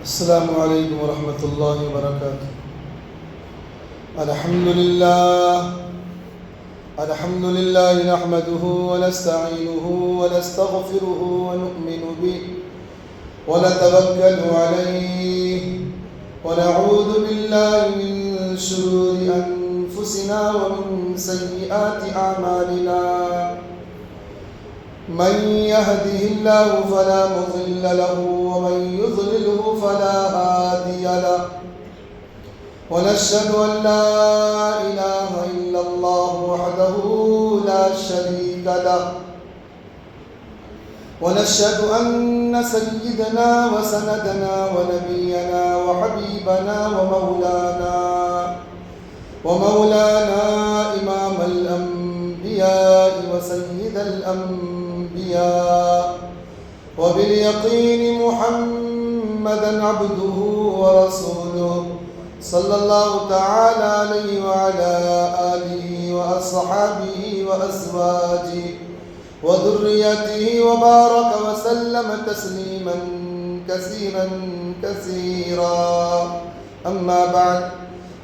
السلام علیکم ورحمۃ اللہ وبرکاتہ۔ الحمد للہ نحمده ونستعینه ونستغفره ونؤمن به ونتوکل علیہ ونعوذ باللہ من شرور انفسنا ومن سیئات اعمالنا، من يهده الله فلا مضل له ومن يضلله فلا هادي له، ونشهد أن لا إله إلا الله وحده لا شريك له، ونشهد أن سيدنا وسندنا ونبينا وحبيبنا ومولانا إمام الأنبياء وسيد الأنبياء وباليقين محمدا عبده ورسوله صلى الله تعالى عليه وعلى آله وأصحابه وأزواجه وذريته وبارك وسلم تسليما كثيرا كثيرا، أما بعد،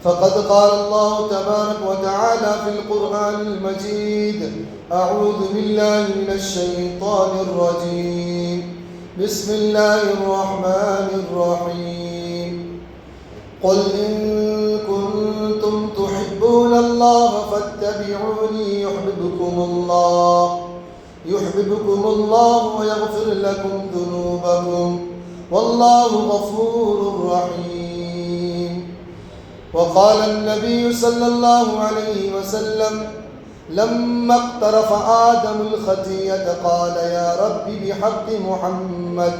فقد قال الله تبارك وتعالى في القرآن المجيد: أعوذ بالله من الشيطان الرجيم، بسم الله الرحمن الرحيم، قل إن كنتم تحبون الله فاتبعوني يحببكم الله ويغفر لكم ذنوبكم والله غفور رحيم. وقال النبي صلى الله عليه وسلم لما اقترف آدم الخطيئة قال يا رب بحق محمد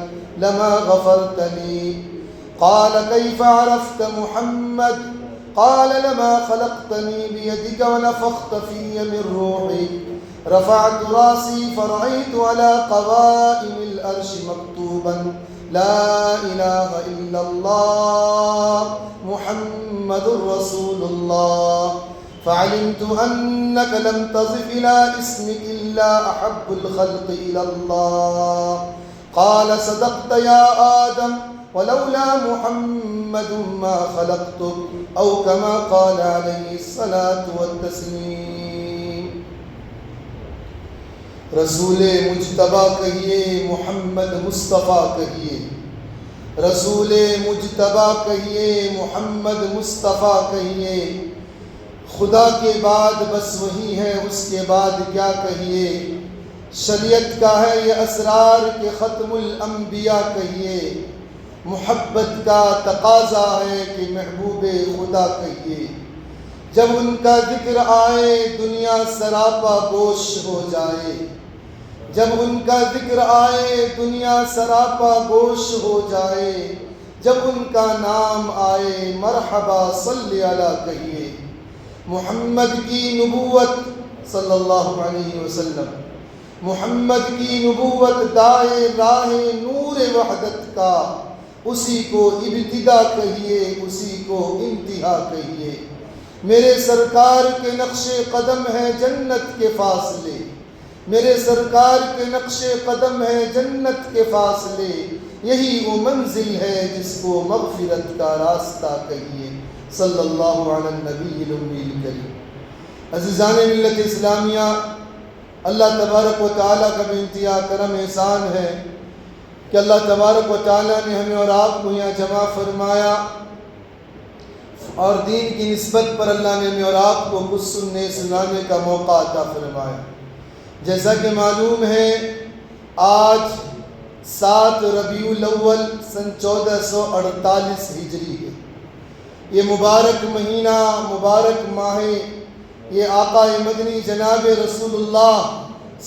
لما غفرت لي، قال كيف عرفت محمد؟ قال لما خلقتني بيدك ونفخت في من روحي، رفعت راسي فرأيت على قوائم الأرش مكتوبا لا إله إلا الله محمد رسول الله، فعلمت أنك لم تضف إلى اسمك إلا أحب الخلق إلى الله. قال صدقت يا آدم ولولا محمد ما خلقتك، أو كما قال عليه الصلاة والتسليم. رسول مجتبیٰ کہیے، محمد مصطفیٰ کہیے، رسول مجتبیٰ کہیے، محمد مصطفیٰ کہیے، خدا کے بعد بس وہی ہے، اس کے بعد کیا کہیے، شریعت کا ہے یہ اسرار کے ختم الانبیاء کہیے، محبت کا تقاضا ہے کہ محبوب خدا کہیے، جب ان کا ذکر آئے دنیا سراپا گوش ہو جائے، جب ان کا ذکر آئے دنیا سراپا گوش ہو جائے، جب ان کا نام آئے مرحبا صلی علی کہیے. محمد کی نبوت صلی اللہ علیہ وسلم، محمد کی نبوت دائے راہ نور وحدت کا، اسی کو ابتدا کہیے، اسی کو انتہا کہیے. میرے سرکار کے نقش قدم ہے جنت کے فاصلے، میرے سرکار کے نقش قدم ہے جنت کے فاصلے، یہی وہ منزل ہے جس کو مغفرت کا راستہ کہیے. صلی اللہ علی النبی الامی الکریم. عزیزان ملت اسلامیہ، اللہ تبارک و تعالیٰ کا بے انتہا کرم احسان ہے کہ اللہ تبارک و تعالیٰ نے ہمیں اور آپ کو یہاں جمع فرمایا، اور دین کی نسبت پر اللہ نے ہمیں اور آپ کو کچھ سننے سنانے کا موقع عطا فرمایا. جیسا کہ معلوم ہے آج 7 ربیع الاول سن 1448 ہجری ہے. یہ مبارک مہینہ، مبارک ماہ، یہ آقا مدنی جناب رسول اللہ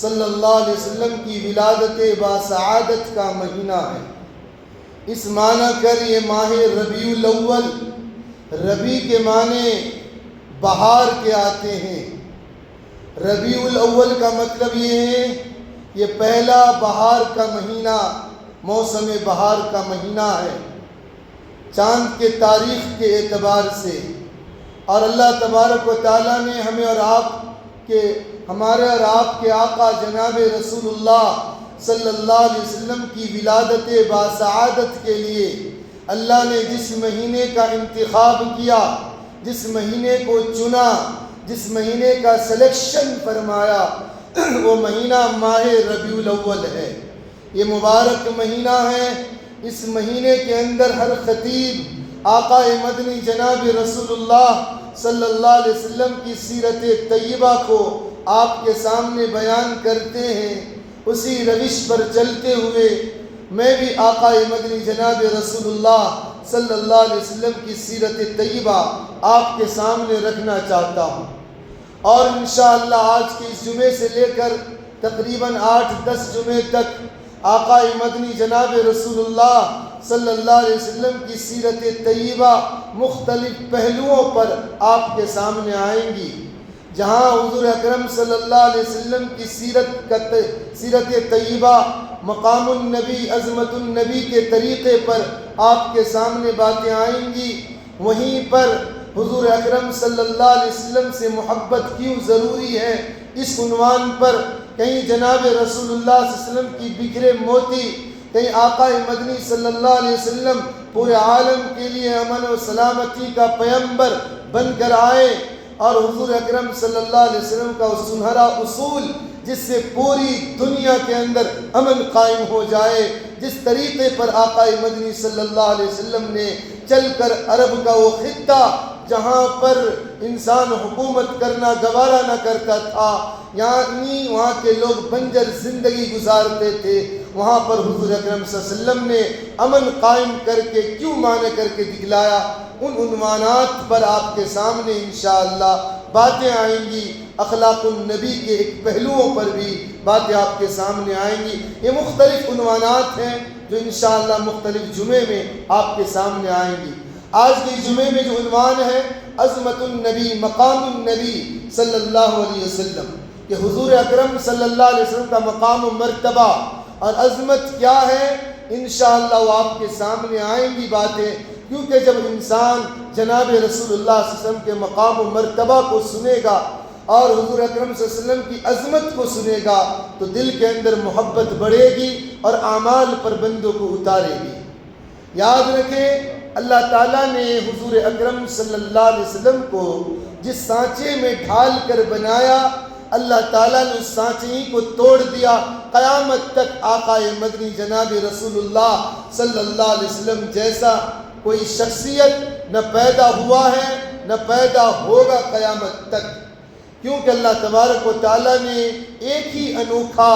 صلی اللہ علیہ وسلم کی ولادت باسعادت کا مہینہ ہے. اس معنی کر یہ ماہ ربیع الاول، ربیع کے معنی بہار کے آتے ہیں. ربیع الاول کا مطلب یہ ہے یہ پہلا بہار کا مہینہ، موسم بہار کا مہینہ ہے چاند کے تاریخ کے اعتبار سے. اور اللہ تبارک و تعالیٰ نے ہمیں اور آپ کے، ہمارے اور آپ کے آقا جناب رسول اللہ صلی اللہ علیہ وسلم کی ولادت باسعادت کے لیے اللہ نے جس مہینے کا انتخاب کیا، جس مہینے کو چنا، جس مہینے کا سلیکشن فرمایا، وہ مہینہ ماہ ربیع الاول ہے۔ یہ مبارک مہینہ ہے۔ اس مہینے کے اندر ہر خطیب آقا مدنی جناب رسول اللہ صلی اللہ علیہ وسلم کی سیرت طیبہ کو آپ کے سامنے بیان کرتے ہیں۔ اسی روش پر چلتے ہوئے میں بھی آقا مدنی جناب رسول اللہ صلی اللہ علیہ وسلم کی سیرت طیبہ آپ کے سامنے رکھنا چاہتا ہوں، اور انشاءاللہ آج کے اس جمعے سے لے کر تقریباً 8-10 جمعے تک آقا مدنی جناب رسول اللہ صلی اللہ علیہ وسلم کی سیرت طیبہ مختلف پہلوؤں پر آپ کے سامنے آئیں گی۔ جہاں حضور اکرم صلی اللہ علیہ وسلم کی سیرت طیبہ، مقام النبی، عظمت النبی کے طریقے پر آپ کے سامنے باتیں آئیں گی، وہیں پر حضور اکرم صلی اللہ علیہ وسلم سے محبت کیوں ضروری ہے، اس عنوان پر کہیں جناب رسول اللہ صلی اللہ علیہ وسلم کی بکھرے موتی، کہیں آقا مدنی صلی اللہ علیہ وسلم پورے عالم کے لیے امن و سلامتی کا پیمبر بن کر آئے، اور حضور اکرم صلی اللہ علیہ وسلم کا وہ سنہرا اصول جس سے پوری دنیا کے اندر امن قائم ہو جائے، جس طریقے پر آقا مدنی صلی اللہ علیہ وسلم نے چل کر عرب کا وہ خطہ جہاں پر انسان حکومت کرنا گوارا نہ کرتا تھا، یعنی وہاں کے لوگ بنجر زندگی گزارتے تھے، وہاں پر حضور اکرم صلی اللہ علیہ وسلم نے امن قائم کر کے کیوں معنی کر کے دکھلایا، ان عنوانات پر آپ کے سامنے انشاءاللہ باتیں آئیں گی۔ اخلاق النبی کے ایک پہلوؤں پر بھی باتیں آپ کے سامنے آئیں گی۔ یہ مختلف عنوانات ہیں جو انشاءاللہ مختلف جمعے میں آپ کے سامنے آئیں گی۔ آج کے جمعے میں جو عنوان ہے عظمت النبی، مقام النبی صلی اللہ علیہ وسلم، کہ حضور اکرم صلی اللہ علیہ وسلم کا مقام و مرتبہ اور عظمت کیا ہے، انشاءاللہ وہ آپ کے سامنے آئیں گی باتیں، کیونکہ جب انسان جناب رسول اللہ صلی اللہ علیہ وسلم کے مقام و مرتبہ کو سنے گا اور حضور اکرم صلی اللہ علیہ وسلم کی عظمت کو سنے گا تو دل کے اندر محبت بڑھے گی اور اعمال پر بندوں کو اتارے گی۔ یاد رکھیں، اللہ تعالیٰ نے حضور اکرم صلی اللہ علیہ وسلم کو جس سانچے میں ڈھال کر بنایا، اللہ تعالیٰ نے اس سانچے ہی کو توڑ دیا۔ قیامت تک آقا مدنی جناب رسول اللہ صلی اللہ علیہ وسلم جیسا کوئی شخصیت نہ پیدا ہوا ہے نہ پیدا ہوگا قیامت تک، کیونکہ اللہ تبارک و تعالیٰ نے ایک ہی انوکھا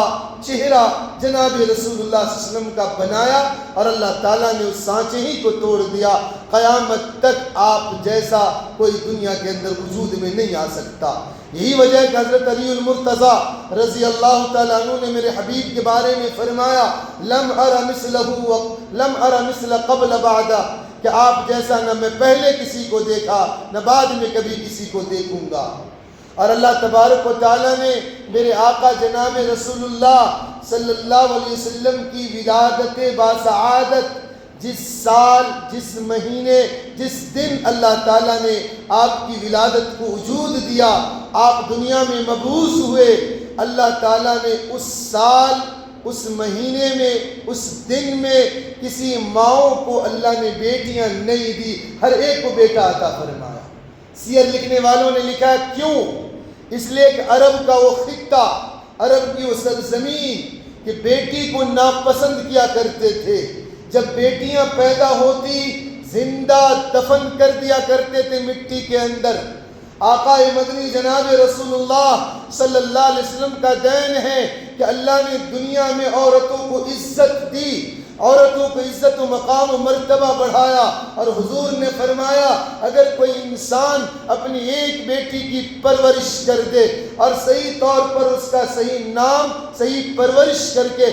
چہرہ جناب رسول اللہ صلی اللہ علیہ وسلم کا بنایا اور اللہ تعالیٰ نے اس سانچے ہی کو توڑ دیا۔ قیامت تک آپ جیسا کوئی دنیا کے اندر وجود میں نہیں آ سکتا۔ یہی وجہ ہے کہ حضرت علی المرتضیٰ رضی اللہ تعالیٰ عنہ نے میرے حبیب کے بارے میں فرمایا لم ار مثل قبل بعد، کہ آپ جیسا نہ میں پہلے کسی کو دیکھا نہ بعد میں کبھی کسی کو دیکھوں گا۔ اور اللہ تبارک و تعالیٰ نے میرے آقا جناب رسول اللہ صلی اللہ علیہ وسلم کی ولادت باسعادت، جس سال، جس مہینے، جس دن اللہ تعالیٰ نے آپ کی ولادت کو وجود دیا، آپ دنیا میں مبعوث ہوئے، اللہ تعالیٰ نے اس سال، اس مہینے میں، اس دن میں کسی ماؤں کو اللہ نے بیٹیاں نہیں دی، ہر ایک کو بیٹا عطا فرمایا۔ سیر لکھنے والوں نے لکھا کیوں؟ اس لیے کہ عرب کا وہ خطہ، عرب کی وہ سرزمین کہ بیٹی کو ناپسند کیا کرتے تھے، جب بیٹیاں پیدا ہوتی زندہ دفن کر دیا کرتے تھے مٹی کے اندر۔ آقا مدنی جناب رسول اللہ صلی اللہ علیہ وسلم کا دین ہے کہ اللہ نے دنیا میں عورتوں کو عزت دی، عورتوں کو عزت و مقام و مرتبہ بڑھایا، اور حضور نے فرمایا اگر کوئی انسان اپنی ایک بیٹی کی پرورش کر دے اور صحیح طور پر اس کا صحیح نام، صحیح پرورش کر کے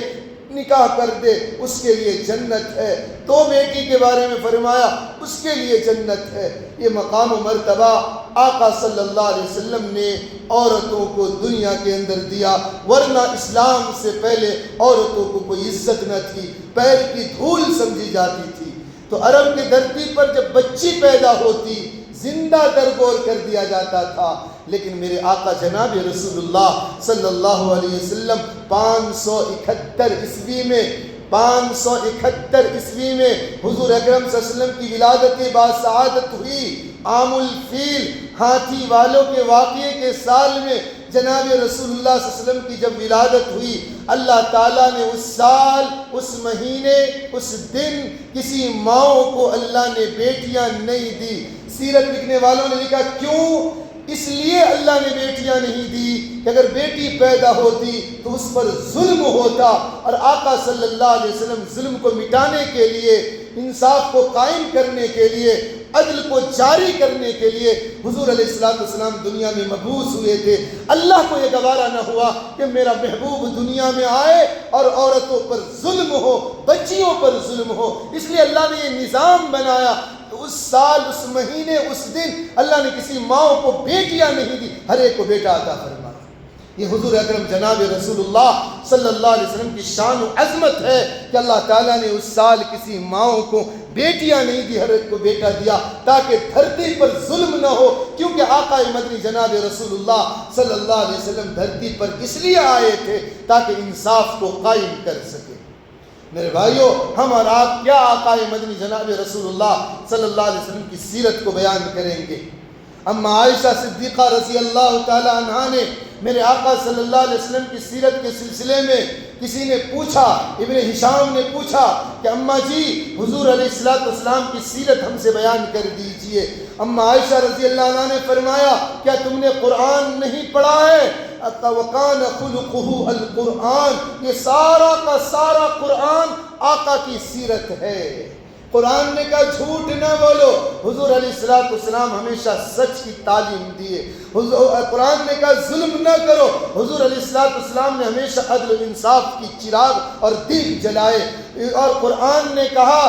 نکاح کر دے، اس کے لیے جنت ہے۔ تو بیٹی کے بارے میں فرمایا اس کے لیے جنت ہے۔ یہ مقام و مرتبہ آقا صلی اللہ علیہ وسلم نے عورتوں کو دنیا کے اندر دیا، ورنہ اسلام سے پہلے عورتوں کو کوئی عزت نہ تھی، پیر کی دھول سمجھی جاتی تھی۔ تو عرب کی دھرتی پر جب بچی پیدا ہوتی زندہ درگور کر دیا جاتا تھا، لیکن میرے آقا جناب رسول اللہ صلی اللہ علیہ وسلم 571 عیسوی میں 571 عیسوی میں حضور اکرم صلی اللہ علیہ وسلم کی ولادت باسعادت ہوئی۔ عام الفیل، ہاتھی والوں کے واقعے کے سال میں جناب رسول اللہ صلی اللہ علیہ وسلم کی جب ولادت ہوئی، اللہ تعالیٰ نے اس سال، اس مہینے، اس دن کسی ماں کو اللہ نے بیٹیاں نہیں دی۔ سیرت لکھنے والوں نے لکھا کیوں؟ اس لیے اللہ نے بیٹیاں نہیں دی کہ اگر بیٹی پیدا ہوتی تو اس پر ظلم ہوتا، اور آقا صلی اللہ علیہ وسلم ظلم کو مٹانے کے لیے، انصاف کو قائم کرنے کے لیے، عدل کو جاری کرنے کے لیے حضور علیہ السلام دنیا میں مبعوث ہوئے تھے۔ اللہ کو یہ گوارا نہ ہوا کہ میرا محبوب دنیا میں آئے اور عورتوں پر ظلم ہو، بچیوں پر ظلم ہو، اس لیے اللہ نے یہ نظام بنایا۔ اس سال، اس مہینے، اس دن اللہ نے کسی ماں کو بیٹیاں نہیں دی، ہر ایک کو بیٹا عطا فرمایا۔ یہ حضور اکرم جناب رسول اللہ صلی اللہ علیہ وسلم کی شان و عظمت ہے کہ اللہ تعالیٰ نے اس سال کسی ماں کو بیٹیاں نہیں دی، ہر ایک کو بیٹا دیا تاکہ دھرتی پر ظلم نہ ہو، کیونکہ آقا مدنی جناب رسول اللہ صلی اللہ علیہ وسلم دھرتی پر اس لیے آئے تھے تاکہ انصاف کو قائم کر سکے۔ میرے بھائیوں، ہم اور آپ کیا آقا مدنی جناب رسول اللہ صلی اللہ علیہ وسلم کی سیرت کو بیان کریں گے۔ اما عائشہ صدیقہ رضی اللہ تعالی عنہا نے میرے آقا صلی اللہ علیہ وسلم کی سیرت کے سلسلے میں کسی نے پوچھا، ابن ہشام نے پوچھا کہ اماں جی حضور علیہ السلام کی سیرت ہم سے بیان کر دیجئے۔ اما عائشہ رضی اللہ عنہ نے فرمایا کیا تم نے قرآن نہیں پڑھا ہے؟ وَكَانَ خُلُقُهُ الْقُرْآنِ، یہ سارا کا سارا قرآن آقا کی سیرت ہے۔ قرآن نے کہا جھوٹ نہ بولو، حضور علیہ السلام ہمیشہ سچ کی تعلیم دیے۔ قرآن نے کہا ظلم نہ کرو، حضور علیہ السلام نے ہمیشہ عدل و انصاف کی چراغ اور دیپ جلائے۔ اور قرآن نے کہا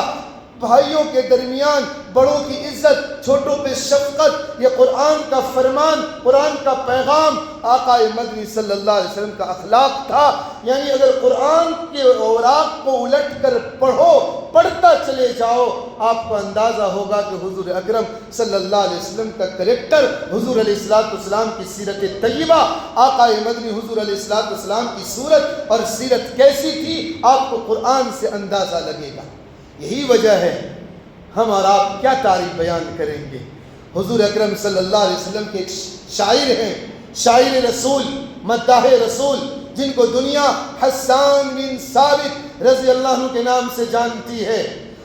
بھائیوں کے درمیان بڑوں کی عزت، چھوٹوں پہ شفقت، یہ قرآن کا فرمان، قرآن کا پیغام آقا مدنی صلی اللہ علیہ وسلم کا اخلاق تھا۔ یعنی اگر قرآن کے اوراق کو الٹ کر پڑھو، پڑھتا چلے جاؤ، آپ کو اندازہ ہوگا کہ حضور اکرم صلی اللہ علیہ وسلم کا کریکٹر، حضور علیہ السلام کی سیرت طیبہ، آقا مدنی حضور علیہ السلام کی صورت اور سیرت کیسی تھی، آپ کو قرآن سے اندازہ لگے گا۔ یہی وجہ ہے ہم اور آپ کیا تعریف بیان کریں گے۔ حضور اکرم صلی اللہ علیہ وسلم کے ایک شاعر ہیں، شاعر رسول، مداح رسول، جن کو دنیا حسان بن ثابت رضی اللہ عنہ کے نام سے جانتی ہے۔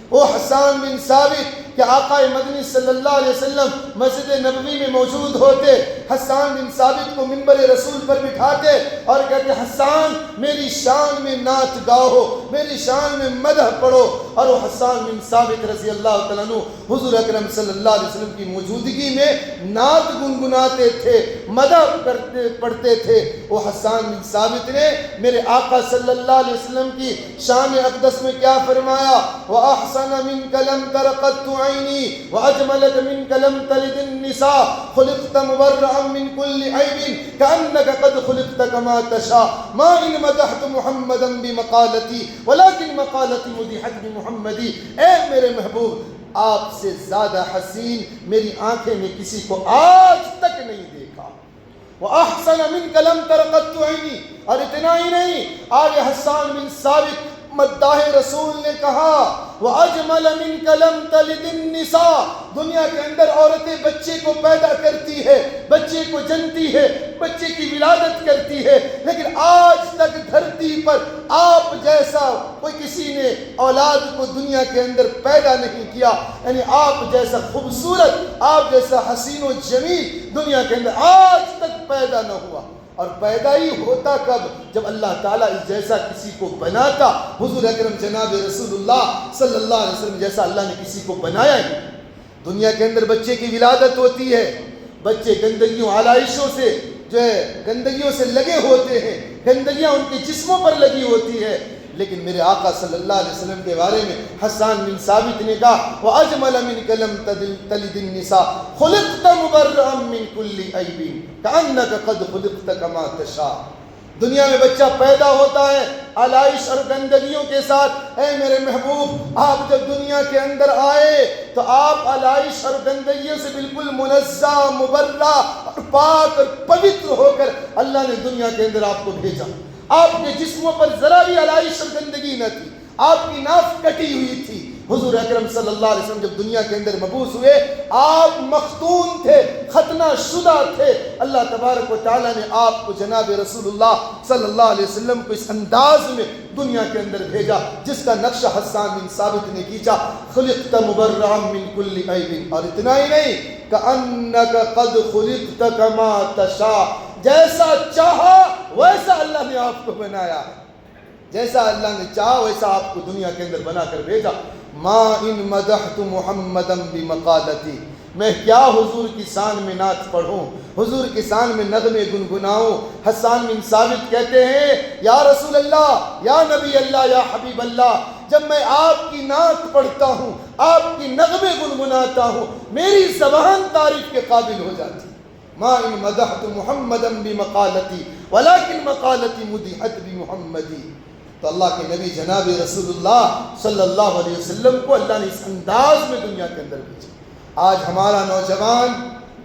وہ حسان بن ثابت کہ آقا مدنی صلی اللہ علیہ وسلم مسجد نبوی میں موجود ہوتے، حسان بن ثابت کو منبر رسول پر بٹھاتے اور کہتے حسان میری شان میں نعت گاؤ، میری شان میں مدح پڑھو، اور وہ حسان بن ثابت رضی اللہ تعالیٰ عنہ حضور اکرم صلی اللہ علیہ وسلم کی موجودگی میں نعت گنگناتے تھے، مدح پڑھتے تھے۔ وہ حسان بن ثابت نے میرے آقا صلی اللہ علیہ وسلم کی شان اقدس میں کیا فرمایا؟ وَأَحْسَنَ مِنْكَ لَمْ تَرَ قَطُّ عَيْنِي وَأَجْمَلَ مِنْكَ لَمْ تَلِدِ النِّسَاءُ خُلِقْتَ مُبَرَّأً مِنْ كُلِّ عَيْبٍ كَأَنَّكَ قَدْ خُلِقْتَ كَمَا تَشَاءُ مَا إِنْ مَدَحْتُ مُحَمَّدًا بِمَقَالَتِي وَلَكِنْ مَقَالَتِي مُدِحَتْ بِمُحَمَّدِ۔ اے میرے محبوب، آپ سے زیادہ حسین میری آنکھیں نے کسی کو آج تک نہیں دیکھا۔ وَأَحْسَنَ مِنْكَ لَمْ تَرَ قَطُّ عَيْنِي، اور اتنا ہی نہیں، آگے حسان بن ثابت مداح رسول نے کہا وَأَجْمَلَ مِنْكَ لَمْ تَلِدِ النِّسَاءُ، دنیا کے اندر عورتیں بچے کو پیدا کرتی ہے، بچے کو جنتی ہے، بچے کی ولادت کرتی ہے، لیکن آج تک دھرتی پر آپ جیسا کوئی کسی نے اولاد کو دنیا کے اندر پیدا نہیں کیا۔ یعنی آپ جیسا خوبصورت، آپ جیسا حسین و جمیل دنیا کے اندر آج تک پیدا نہ ہوا۔ اور پیدا ہی ہوتا کب؟ جب اللہ تعالیٰ اس جیسا کسی کو بناتا۔ حضور اکرم جناب رسول اللہ صلی اللہ علیہ وسلم جیسا اللہ نے کسی کو بنایا ہی۔ دنیا کے اندر بچے کی ولادت ہوتی ہے، بچے گندگیوں آلائشوں سے جو ہے گندگیوں سے لگے ہوتے ہیں، گندگیاں ان کے جسموں پر لگی ہوتی ہے، لیکن میرے آقا صلی اللہ علیہ وسلم کے بارے میں حسان بن ثابت نے کہا وَأَجْمَلَ مِنْكَ لَمْ تَلِدِ النِّسَاءُ خُلِقْتَ مُبَرَّأً مِنْ كُلِّ عَيْبٍ كَأَنَّكَ قَدْ خُلِقْتَ كَمَا تَشَاءُ۔ دنیا میں بچہ پیدا ہوتا ہے آلائش اور گندگیوں کے ساتھ۔ اے میرے محبوب، آپ جب دنیا کے اندر آئے تو آپ آلائش اور گندگیوں سے بالکل منزہ، مبرہ اور پاک اور پوتر ہو کر اللہ نے دنیا کے اندر آپ کو بھیجا۔ آپ کے جسموں پر ذرا بھی آلائش اور گندگی نہ تھی، آپ کی ناف کٹی ہوئی تھی۔ حضور اکرم صلی اللہ علیہ وسلم جب دنیا کے اندر مبعوث ہوئے آپ مختون تھے، ختنہ شدہ تھے۔ اللہ تبارک و تعالیٰ نے آپ کو جناب رسول اللہ صلی اللہ علیہ وسلم کو اس انداز میں دنیا کے اندر بھیجا جس کا نقشہ حسان بن ثابت نے کھینچا، خلقت مبرعا من کل عیب، اور اتنا ہی نہیں کأنک قد خلقت کما تشاء، جیسا چاہا ویسا اللہ نے آپ کو بنایا، جیسا اللہ نے چاہا ویسا آپ کو دنیا کے اندر بنا کر بھیجا۔ ما ان مدحت محمدا بمقالتی، میں کیا حضور کی شان میں نعت پڑھوں، حضور کی شان میں نغمے گنگناؤں۔ حسان بن ثابت کہتے ہیں یا رسول اللہ، یا نبی اللہ، یا حبیب اللہ، جب میں آپ کی نعت پڑھتا ہوں، آپ کی نغمے گنگناتا ہوں، میری زبان تعریف کے قابل ہو جاتی۔ ما ان مدحت محمدا بمقالتی ولکن مقالتی مدحت بمحمدی۔ تو اللہ کے نبی جناب رسول اللہ صلی اللہ علیہ وسلم کو اللہ نے اس انداز میں دنیا کے اندر بھیجا۔ آج ہمارا نوجوان،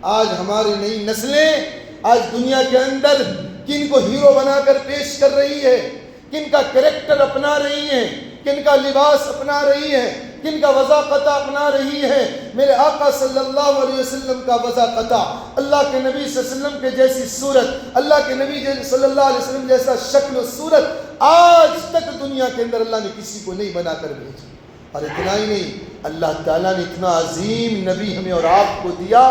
آج ہماری نئی نسلیں آج دنیا کے اندر کن کو ہیرو بنا کر پیش کر رہی ہے، کن کا کریکٹر اپنا رہی ہیں، کن کا لباس اپنا رہی ہیں، کن کا وضاقطہ اپنا رہی ہے۔ میرے آقا صلی اللہ علیہ وسلم کا وضاقطہ، اللہ کے نبی صلی اللہ علیہ وسلم کے جیسی صورت، اللہ کے نبی صلی اللہ علیہ وسلم جیسا شکل و صورت آج تک دنیا کے اندر اللہ نے کسی کو نہیں بنا کر بھیجا۔ اور اتنا ہی نہیں، اللہ تعالیٰ نے اتنا عظیم نبی ہمیں اور آپ کو دیا،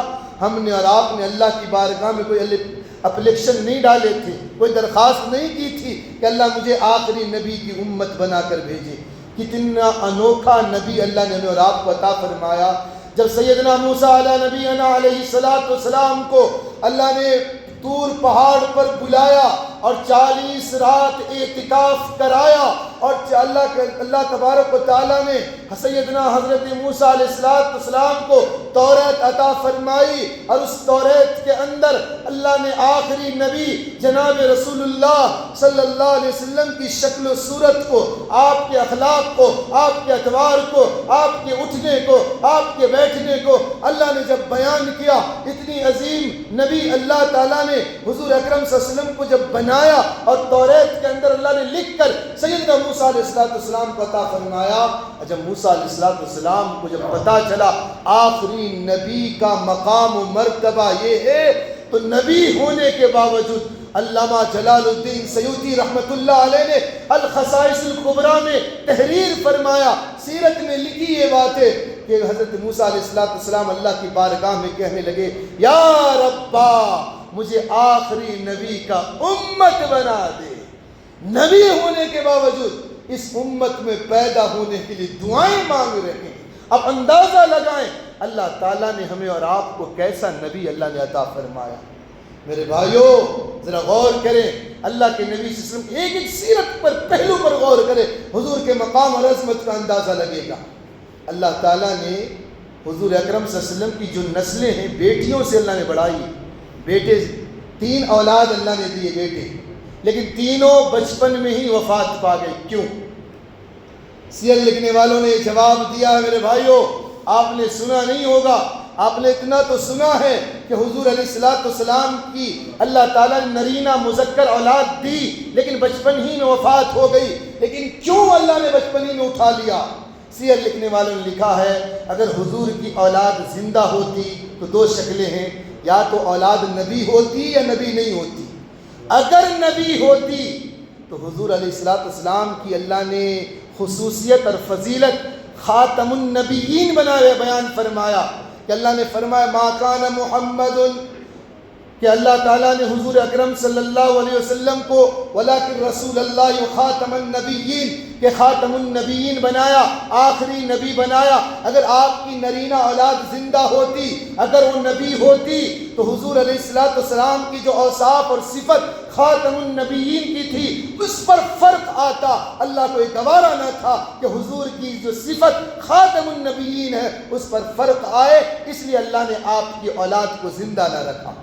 ہم نے اور آپ نے اللہ کی بارگاہ میں کوئی اپلیکشن نہیں ڈالے تھے، کوئی درخواست نہیں کی تھی کہ اللہ مجھے آخری نبی کی امت بنا کر بھیجے۔ کتنا انوکھا نبی اللہ نے ہمیں اور آپ کو عطا فرمایا۔ جب سیدنا موسیٰ علیہ نبینا علیہ السلام کو اللہ نے طور پہاڑ پر بلایا اور 40 رات اعتکاف کرایا، اور اللہ تبارک و تعالیٰ نے سیدنا حضرت موسیٰ علیہ السلام کو توریت عطا فرمائی، اور اس توریت کے اندر اللہ نے آخری نبی جناب رسول اللہ صلی اللہ علیہ وسلم کی شکل و صورت کو، آپ کے اخلاق کو، آپ کے اطوار کو، آپ کے اٹھنے کو، آپ کے بیٹھنے کو اللہ نے جب بیان کیا، اتنی عظیم نبی اللہ تعالیٰ نے حضور اکرم صلی اللہ علیہ وسلم کو جب بنایا اور توریت کے اندر اللہ نے لکھ کر سیدنا موسیٰ علیہ السلام کو عطا فرمایا۔ جب موسیٰ علیہ السلام کو جب پتا چلا آخری نبی کا مقام و مرتبہ یہ ہے، تو نبی ہونے کے باوجود علامہ جلال الدین سیوطی رحمت اللہ علیہ نے الخصائص الکبریٰ میں تحریر فرمایا، سیرت میں لکھی یہ بات ہے کہ حضرت موسیٰ علیہ السلام اللہ کی بارگاہ میں کہنے لگے یا ربا مجھے آخری نبی کا امت بنا دے۔ نبی ہونے کے باوجود اس امت میں پیدا ہونے کے لیے دعائیں مانگ رہے ہیں۔ اب اندازہ لگائیں اللہ تعالیٰ نے ہمیں اور آپ کو کیسا نبی اللہ نے عطا فرمایا۔ میرے بھائیوں ذرا غور کریں، اللہ کے نبی صلی اللہ علیہ وسلم ایک ایک سیرت پر، پہلو پر غور کریں، حضور کے مقام اور عظمت کا اندازہ لگے گا۔ اللہ تعالیٰ نے حضور اکرم صلی اللہ علیہ وسلم کی جو نسلیں ہیں بیٹیوں سے اللہ نے بڑھائی۔ بیٹے 3 اولاد اللہ نے دیے بیٹے، لیکن تینوں بچپن میں ہی وفات پا گئے۔ کیوں؟ سیر لکھنے والوں نے جواب دیا ہے میرے بھائیوں، آپ نے سنا نہیں ہوگا، آپ نے اتنا تو سنا ہے کہ حضور علیہ السلام کی اللہ تعالیٰ نے نرینہ مذکر اولاد دی لیکن بچپن ہی میں وفات ہو گئی۔ لیکن کیوں اللہ نے بچپن ہی میں اٹھا لیا؟ سیر لکھنے والوں نے لکھا ہے اگر حضور کی اولاد زندہ ہوتی تو 2 شکلیں ہیں، یا تو اولاد نبی ہوتی یا نبی نہیں ہوتی۔ اگر نبی ہوتی تو حضور علیہ السلام کی اللہ نے خصوصیت اور فضیلت خاتم النبیین بنائے بیان فرمایا کہ اللہ نے فرمایا ما کان محمد، کہ اللہ تعالیٰ نے حضور اکرم صلی اللہ علیہ وسلم کو ولیکن رسول اللہ خاتم النبیین کہ خاتم النبیین بنایا، آخری نبی بنایا۔ اگر آپ کی نرینہ اولاد زندہ ہوتی، اگر وہ نبی ہوتی تو حضور علیہ السلام کی جو اوصاف اور صفت خاتم النبیین کی تھی اس پر فرق آتا۔ اللہ کو یہ گوارا نہ تھا کہ حضور کی جو صفت خاتم النبیین ہے اس پر فرق آئے، اس لیے اللہ نے آپ کی اولاد کو زندہ نہ رکھا۔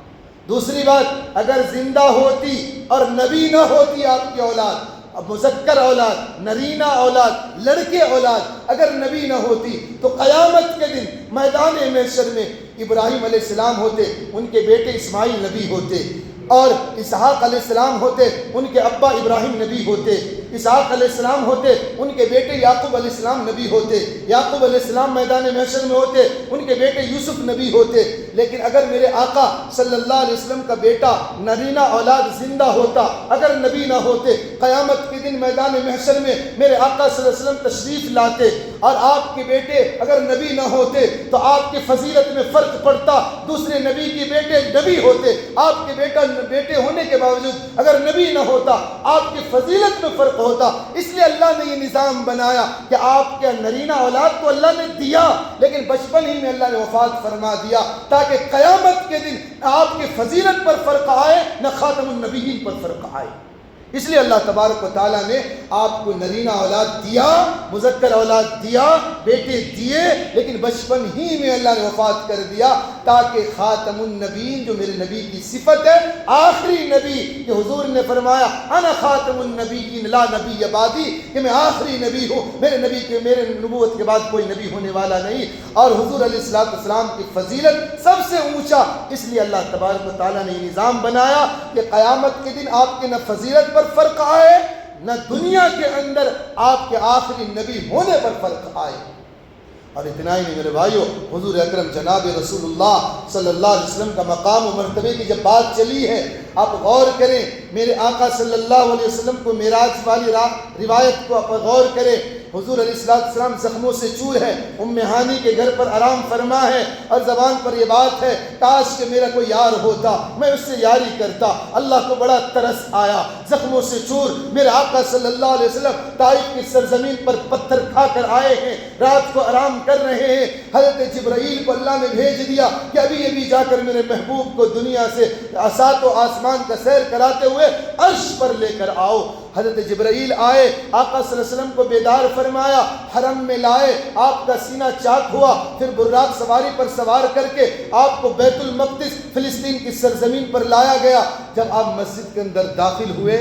دوسری بات، اگر زندہ ہوتی اور نبی نہ ہوتی آپ کی اولاد، اب مذکر اولاد، نرینہ اولاد، لڑکے اولاد اگر نبی نہ ہوتی تو قیامت کے دن میدان محشر میں ابراہیم علیہ السلام ہوتے، ان کے بیٹے اسماعیل نبی ہوتے، اور اسحاق علیہ السلام ہوتے ان کے ابا ابراہیم نبی ہوتے، اسحاق علیہ السلام ہوتے ان کے بیٹے یعقوب علیہ السلام نبی ہوتے، یعقوب علیہ السلام میدان محشر میں ہوتے ان کے بیٹے یوسف نبی ہوتے۔ لیکن اگر میرے آقا صلی اللہ علیہ وسلم کا بیٹا نرینہ اولاد زندہ ہوتا، اگر نبی نہ ہوتے، قیامت کے دن میدان محشر میں میرے آقا صلی اللہ علیہ وسلم تشریف لاتے، اور آپ کے بیٹے اگر نبی نہ ہوتے تو آپ کی فضیلت میں فرق پڑتا، دوسرے نبی کے بیٹے نبی ہوتے، آپ کے بیٹے ہونے کے باوجود اگر نبی نہ ہوتا آپ کی فضیلت میں فرق ہوتا۔ اس لیے اللہ نے یہ نظام بنایا کہ آپ کے نرینہ اولاد تو اللہ نے دیا، لیکن بچپن ہی میں اللہ نے وفات فرما دیا تاکہ قیامت کے دن آپ کی فضیلت پر فرق آئے، نہ خاتم النبیین پر فرق آئے۔ اس لیے اللہ تبارک و تعالیٰ نے آپ کو نرینہ اولاد دیا، مذکر اولاد دیا، بیٹے دیے، لیکن بچپن ہی میں اللہ نے وفات کر دیا تاکہ خاتم النبیین جو میرے نبی کی صفت ہے، آخری نبی کہ حضور نے فرمایا انا خاتم النبیین لا نبی بعدی، کہ میں آخری نبی ہوں، میرے نبوت کے بعد کوئی نبی ہونے والا نہیں، اور حضور علیہ السلام کی فضیلت سب سے اونچا۔ اس لیے اللہ تبارک و تعالیٰ نے یہ نظام بنایا کہ قیامت کے دن آپ کے نہ فضیلت پر فرق آئے، نہ دنیا کے اندر آپ کے آخری نبی ہونے پر فرق آئے۔ اور اتنا ہی نہیں میرے بھائیو، حضور اکرم جناب رسول اللہ صلی اللہ علیہ وسلم کا مقام و مرتبے کی جب بات چلی ہے، آپ غور کریں، میرے آقا صلی اللہ علیہ وسلم کو معراج والی روایت کو آپ غور کریں۔ حضور علیہ السلام زخموں سے چور ہے، ام ہانی کے گھر پر آرام فرما ہے، اور زبان پر یہ بات ہے کاش کہ میرا کوئی یار ہوتا، میں اس سے یاری کرتا۔ اللہ کو بڑا ترس آیا، زخموں سے چور میرے آقا صلی اللہ علیہ وسلم طائف کی سرزمین پر پتھر کھا کر آئے ہیں، رات کو آرام کر رہے ہیں۔ حضرت جبرائیل کو اللہ نے بھیج دیا کہ ابھی جا کر میرے محبوب کو دنیا سے سات و آسمان کا سیر کراتے ہوئے عرش پر لے کر آؤ۔ حضرت جبرائیل آئے، آقا صلی اللہ علیہ وسلم کو بیدار فرمایا، حرم میں لائے، آپ کا سینہ چاک ہوا، پھر براق سواری پر سوار کر کے آپ کو بیت المقدس فلسطین کی سرزمین پر لایا گیا۔ جب آپ مسجد کے اندر داخل ہوئے،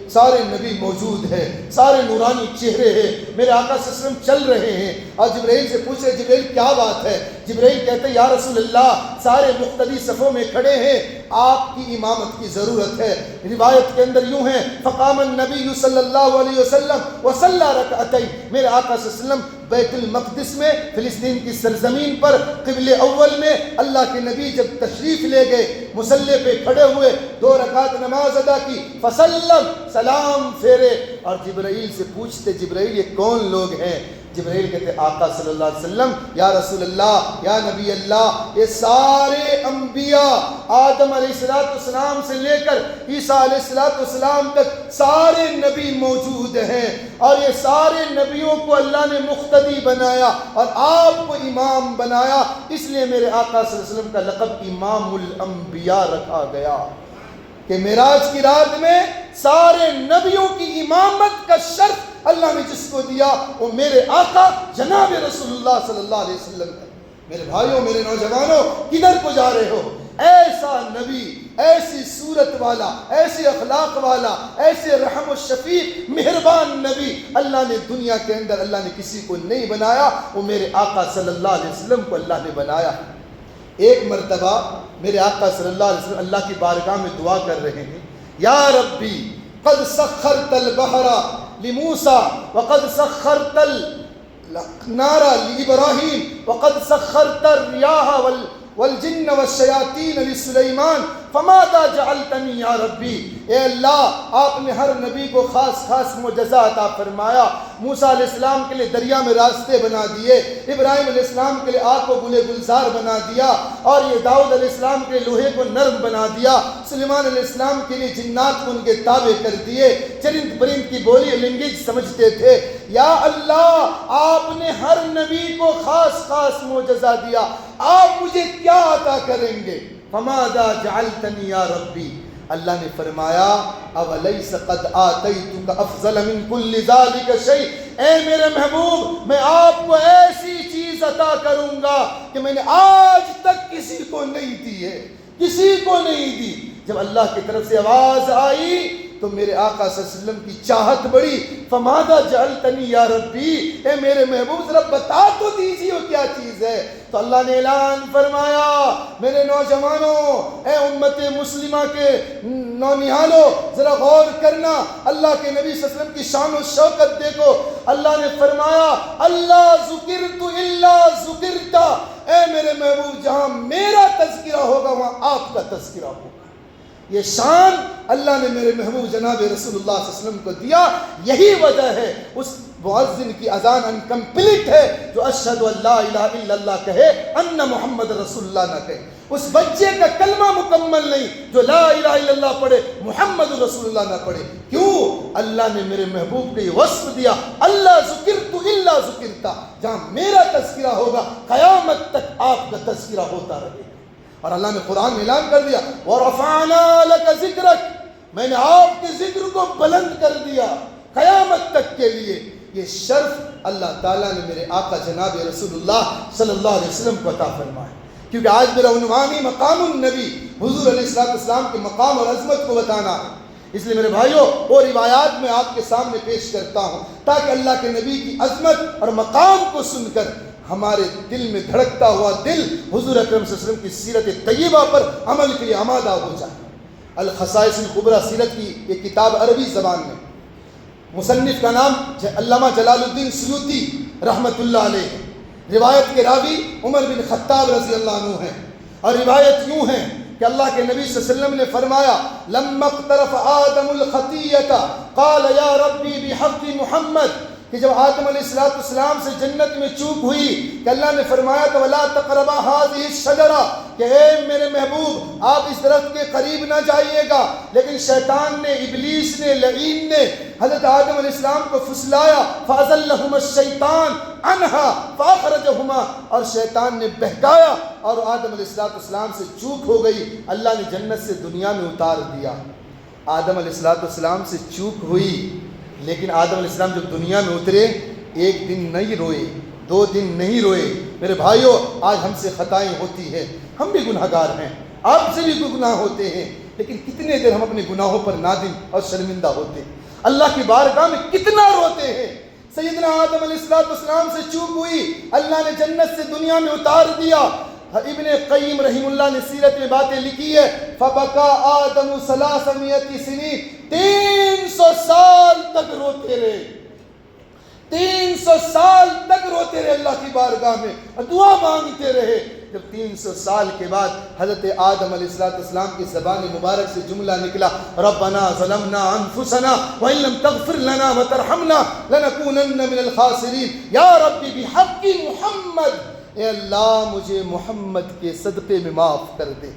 سارے نبی موجود ہیں، سارے نورانی چہرے ہیں، میرے آقا صلی اللہ علیہ وسلم چل رہے ہیں، اور جبرائیل سے پوچھ رہے جبرائیل کیا بات ہے؟ جبرائیل کہتے ہیں یا رسول اللہ، سارے مختلف صفوں میں کھڑے ہیں، آپ کی امامت کی ضرورت ہے۔ روایت کے اندر یوں ہے فقام النبی صلی اللہ علیہ وسلم وصلی رکعتین، میرے آقا صلی اللہ علیہ وسلم بیت المقدس میں فلسطین کی سرزمین پر قبلہ اول میں اللہ کے نبی جب تشریف لے گئے، مصلی پہ کھڑے ہوئے، 2 رکعت نماز ادا کی، فسلم، سلام پھیرے، اور جبرائیل سے پوچھتے جبرائیل یہ کون لوگ ہیں؟ جبرائیل کہتے آقا صلی اللہ علیہ وسلم، یا رسول اللہ، یا نبی اللہ، یہ سارے انبیاء آدم علیہ السلام سے لے کر عیسیٰ علیہ السلام تک سارے نبی موجود ہیں، اور یہ سارے نبیوں کو اللہ نے مقتدی بنایا اور آپ کو امام بنایا، اس لیے میرے آقا صلی اللہ علیہ وسلم کا لقب امام الانبیاء رکھا گیا کہ معراج کی رات میں سارے نبیوں کی امامت کا شرف اللہ نے جس کو دیا وہ میرے آقا جناب رسول اللہ صلی اللہ علیہ وسلم ہے۔ میرے بھائیوں، میرے نوجوانوں، کدھر کو جا رہے ہو؟ ایسا نبی، ایسی صورت والا، ایسے اخلاق والا، ایسے رحم و شفیق مہربان نبی اللہ نے دنیا کے اندر اللہ نے کسی کو نہیں بنایا، وہ میرے آقا صلی اللہ علیہ وسلم کو اللہ نے بنایا۔ ایک مرتبہ میرے آقا صلی اللہ علیہ وسلم اللہ کی بارگاہ میں دعا کر رہے ہیں، یا ربی قد سخرت البحر لموسیٰ وقد سخرت النار لابراہیم وقد سخرت الریاح والجن والشیاطین لسلیمان فماذا جعلتنی یا ربی۔ اے اللہ، آپ نے ہر نبی کو خاص خاص معجزہ عطا فرمایا۔ موسیٰ علیہ السلام کے لیے دریا میں راستے بنا دیے، ابراہیم علیہ السلام کے لیے آگ کو گلے گلزار بنا دیا، اور یہ داؤد علیہ السلام کے لوہے کو نرم بنا دیا، سلیمان علیہ السلام کے لیے جنات کو ان کے تابع کر دیے، چرند پرند کی بولی لینگویج سمجھتے تھے۔ یا اللہ، آپ نے ہر نبی کو خاص خاص معجزہ دیا، آپ مجھے کیا عطا کریں گے؟ فماذا جعلتنی یا ربی۔ اللہ نے فرمایا اولیس قد آتیتک افضل من کل ذالک شیء، اے میرے محبوب، میں آپ کو ایسی چیز عطا کروں گا کہ میں نے آج تک کسی کو نہیں دی ہے، کسی کو نہیں دی۔ جب اللہ کی طرف سے آواز آئی تو میرے آقا صلی اللہ علیہ وسلم کی چاہت بڑی. فماذا جعلتنی یا ربی، اے میرے محبوب ذرا بتا تو دیجیے وہ کیا چیز ہے. تو اللہ نے اعلان فرمایا، میرے نوجوانوں، اے امت مسلمہ کے نونہالوں، ذرا غور کرنا، اللہ کے نبی صلی اللہ علیہ وسلم کی شان و شوکت دیکھو. اللہ نے فرمایا اللہ ذکرت الا ذکرت، اے میرے محبوب جہاں میرا تذکرہ ہوگا وہاں آپ کا تذکرہ ہوگا. یہ شان اللہ نے میرے محبوب جناب رسول اللہ صلی اللہ علیہ وسلم کو دیا. یہی وجہ ہے اس مؤذن کی اذان انکمپلیٹ ہے جو اشہد ان لا الہ الا اللہ کہے، ان محمد رسول اللہ نہ کہے. اس بچے کا کلمہ مکمل نہیں جو لا الہ الا اللہ پڑھے محمد رسول اللہ نہ پڑھے. کیوں؟ اللہ نے میرے محبوب کو یہ وصف دیا، اللہ ذکرت الا ذکرتا، جہاں میرا تذکرہ ہوگا قیامت تک آپ کا تذکرہ ہوتا رہے. اور اللہ نے قرآن میں اعلان کر دیا وَرَفَعْنَا لَكَ ذِكْرَكَ، میں نے آپ کے ذکر کو بلند کر دیا قیامت تک کے لیے. یہ شرف اللہ تعالیٰ نے میرے آقا جناب رسول اللہ صلی اللہ علیہ وسلم کو عطا فرمایا. کیونکہ آج میرا عنوان ہی مقام النبی، حضور علیہ السلام کے مقام اور عظمت کو بتانا ہے. اس لیے میرے بھائیوں وہ روایات میں آپ کے سامنے پیش کرتا ہوں تاکہ اللہ کے نبی کی عظمت اور مقام کو سن کر ہمارے دل میں دھڑکتا ہوا دل حضور اکرم صلی اللہ علیہ وسلم کی سیرت طیبہ پر عمل کے لیے آمادہ ہو جائے. الخصائص الکبریٰ سیرت کی یہ کتاب عربی زبان میں، مصنف کا نام علامہ جلال الدین سیوطی رحمۃ اللہ علیہ. روایت کے راوی عمر بن خطاب رضی اللہ عنہ ہیں، اور روایت یوں ہے کہ اللہ کے نبی صلی اللہ علیہ وسلم نے فرمایا لما اقترف آدم الخطیۃ قال یا ربی بحق محمد، کہ جب آدم علیہ السلام سے جنت میں چوک ہوئی کہ اللہ نے فرمایا تو وَلَا تَقْرَبَا هَذِهِ الشَّجَرَةَ، کہ اے میرے محبوب آپ اس درخت کے قریب نہ جائیے گا. لیکن شیطان نے، ابلیس نے، لعین نے حضرت آدم علیہ السلام کو پھسلایا. فَأَزَلَّهُمَا الشَّيْطَانُ عَنْهَا فَأَخْرَجَهُمَا، اور شیطان نے بہکایا اور آدم علیہ السلام سے چوک ہو گئی. اللہ نے جنت سے دنیا میں اتار دیا. آدم علیہ السلام سے چوک ہوئی، لیکن آدم علیہ السلام جب دنیا میں اترے ایک دن نہیں روئے، 2 دن نہیں روئے. میرے بھائیوں آج ہم سے خطائیں ہوتی ہیں، ہم بھی گناہگار ہیں، آپ سے بھی گناہ ہوتے ہیں، لیکن کتنے دیر ہم اپنے گناہوں پر نادم اور شرمندہ ہوتے ہیں، اللہ کی بارگاہ میں کتنا روتے ہیں. سیدنا آدم علیہ السلام سے چوک ہوئی، اللہ نے جنت سے دنیا میں اتار دیا. ابن قیم رحم اللہ نے سیرت میں باتیں لکھی ہے فَبَكَى آدم 300 سنین، 300 سال تک روتے رہے، 300 سال تک روتے رہے اللہ کی بارگاہ میں اور دعا مانگتے رہے. جب 300 سال کے بعد حضرت آدم علیہ السلام کی زبان مبارک سے جملہ نکلا ربنا ظلمنا انفسنا وان لم تغفر لنا وترحمنا لنكونن من الخاسرین، یا ربی بحق محمد، اے اللہ مجھے محمد کے صدقے میں معاف کر دے.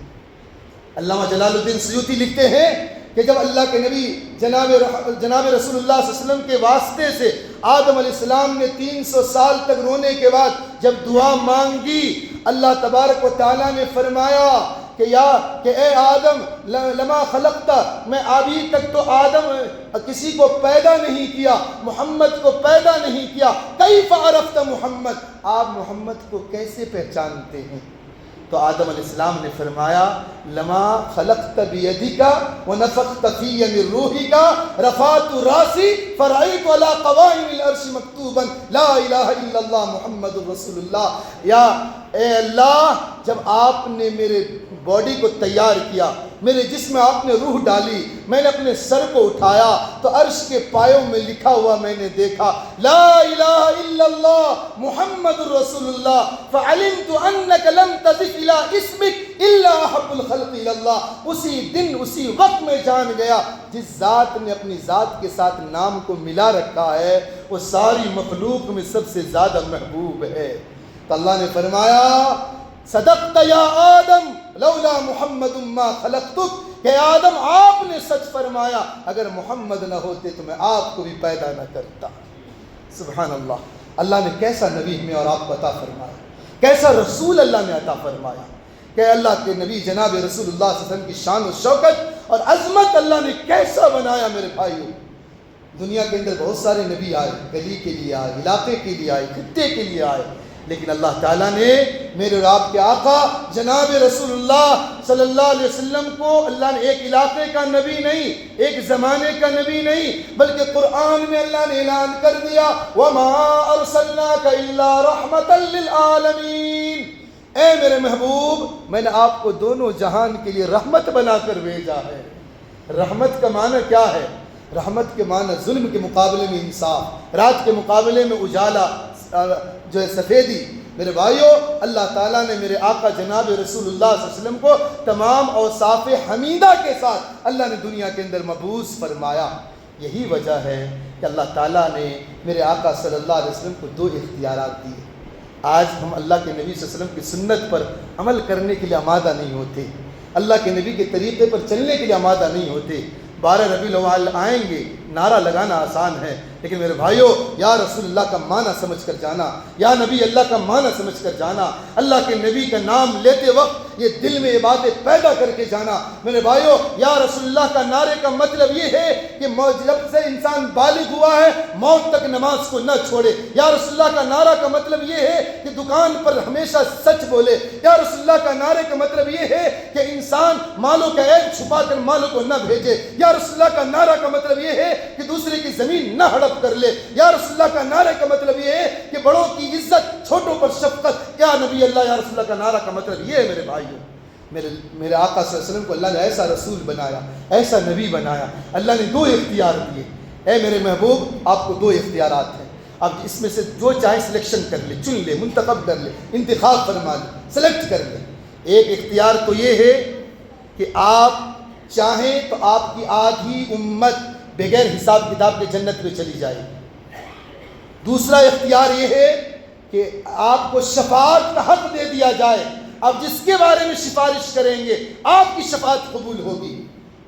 علامہ جلال الدین سیوطی لکھتے ہیں کہ جب اللہ کے نبی جناب رسول اللہ صلی اللہ علیہ وسلم کے واسطے سے آدم علیہ السلام نے 300 سال تک رونے کے بعد جب دعا مانگی، اللہ تبارک و تعالیٰ نے فرمایا کہ اے آدم لما خلقتا، میں ابھی تک تو آدم کسی کو پیدا نہیں کیا، محمد کو پیدا نہیں کیا، کیف عرفت محمد، آپ محمد کو کیسے پہچانتے ہیں؟ تو آدم علیہ السلام نے فرمایا لما خلقت بیدک ونفخت فی من روحک رفعت راسی فرأیت علی قوائم العرش مکتوبا لا الہ الا اللہ محمد رسول اللہ. یا اے اللہ جب آپ نے میرے باڈی کو تیار کیا، میرے جسم میں آپ نے روح ڈالی، میں نے اپنے سر کو اٹھایا تو عرش کے پایوں میں لکھا ہوا میں نے دیکھا لا الہ الا اللہ محمد رسول اللہ. فعلمت انک لم تضف الى اسمک الا احب الخلق الى اللہ. اسی دن اسی وقت میں جان گیا جس ذات نے اپنی ذات کے ساتھ نام کو ملا رکھا ہے وہ ساری مخلوق میں سب سے زیادہ محبوب ہے. تو اللہ نے فرمایا صدقت یا آدم لولا محمد ما خلقتک، کہ آدم آپ نے سچ فرمایا اگر محمد نہ ہوتے تو میں آپ کو بھی پیدا نہ کرتا. سبحان اللہ، اللہ نے کیسا نبی ہمیں اور آپ کو عطا فرمایا، کیسا رسول اللہ نے عطا فرمایا کہ اللہ کے نبی جناب رسول اللہ صلی اللہ علیہ وسلم کی شان و شوکت اور عظمت اللہ نے کیسا بنایا. میرے بھائیوں دنیا کے اندر بہت سارے نبی آئے، گلی کے لیے آئے، علاقے کے لیے آئے، خطے کے لیے آئے، لیکن اللہ تعالیٰ نے میرے اور آپ کے آقا جناب رسول اللہ صلی اللہ علیہ وسلم کو اللہ نے ایک علاقے کا نبی نہیں، ایک زمانے کا نبی نہیں، بلکہ قرآن میں اللہ نے اعلان کر دیا وَمَا أَرْسَلْنَاكَ إِلَّا رَحْمَةً لِّلْعَالَمِينَ، اے میرے محبوب میں نے آپ کو دونوں جہان کے لیے رحمت بنا کر بھیجا ہے۔ رحمت کا معنی کیا ہے؟ رحمت کے معنی ظلم کے مقابلے میں انصاف، رات کے مقابلے میں اجالا، جو ہے سفیدی۔ میرے بھائیو، اللہ تعالیٰ نے میرے آقا جناب رسول اللہ صلی اللہ علیہ وسلم کو تمام اوصاف حمیدہ کے ساتھ اللہ نے دنیا کے اندر مبعوث فرمایا۔ یہی وجہ ہے کہ اللہ تعالیٰ نے میرے آقا صلی اللہ علیہ وسلم کو دو اختیارات دیے۔ آج ہم اللہ کے نبی صلی اللہ علیہ وسلم کی سنت پر عمل کرنے کے لیے آمادہ نہیں ہوتے، اللہ کے نبی کے طریقے پر چلنے کے لیے آمادہ نہیں ہوتے۔ 12 ربیع الاول آئیں گے، نعرہ لگانا آسان ہے، لیکن میرے بھائیو یا رسول اللہ کا معنی سمجھ کر جانا، یا نبی اللہ کا معنی سمجھ کر جانا، اللہ کے نبی کا نام لیتے وقت یہ دل میں یہ باتیں پیدا کر کے جانا۔ میرے بھائیو یا رسول اللہ کا نعرے کا مطلب یہ ہے کہ جب سے انسان بالغ ہوا ہے موت تک نماز کو نہ چھوڑے۔ یا رسول اللہ کا نعرہ کا مطلب یہ ہے کہ دکان پر ہمیشہ سچ بولے۔ یا رسول اللہ کا نعرے کا مطلب یہ ہے کہ انسان مالوں کا عیب چھپا کر مالوں کو نہ بھیجے۔ یا رسول اللہ کا نعرہ کا مطلب یہ ہے کہ دوسرے کی زمین نہ ہڑپ کر لے۔ یا رسول اللہ کا نعرے کا مطلب یہ ہے کہ بڑوں کی عزت، چھوٹوں پر شفقت۔ یا نبی اللہ یا رسول اللہ کا نعرہ کا مطلب یہ ہے میرے بھائیوں، میرے آقا صلی اللہ علیہ وسلم کو اللہ نے ایسا رسول بنایا، ایسا نبی بنایا، اللہ نے دو اختیار دیے۔ اے میرے محبوب آپ کو دو اختیارات ہیں، آپ اس میں سے جو چاہے سلیکشن کر لے، چن لے، منتخب کر لے، انتخاب فرما لے، سلیکٹ کر لے۔ ایک اختیار تو یہ ہے کہ آپ چاہیں تو آپ کی آدھی امت بغیر حساب کتاب کے جنت میں چلی جائے۔ دوسرا اختیار یہ ہے کہ آپ کو شفاعت کا حق دے دیا جائے، آپ جس کے بارے میں سفارش کریں گے آپ کی شفاعت قبول ہوگی۔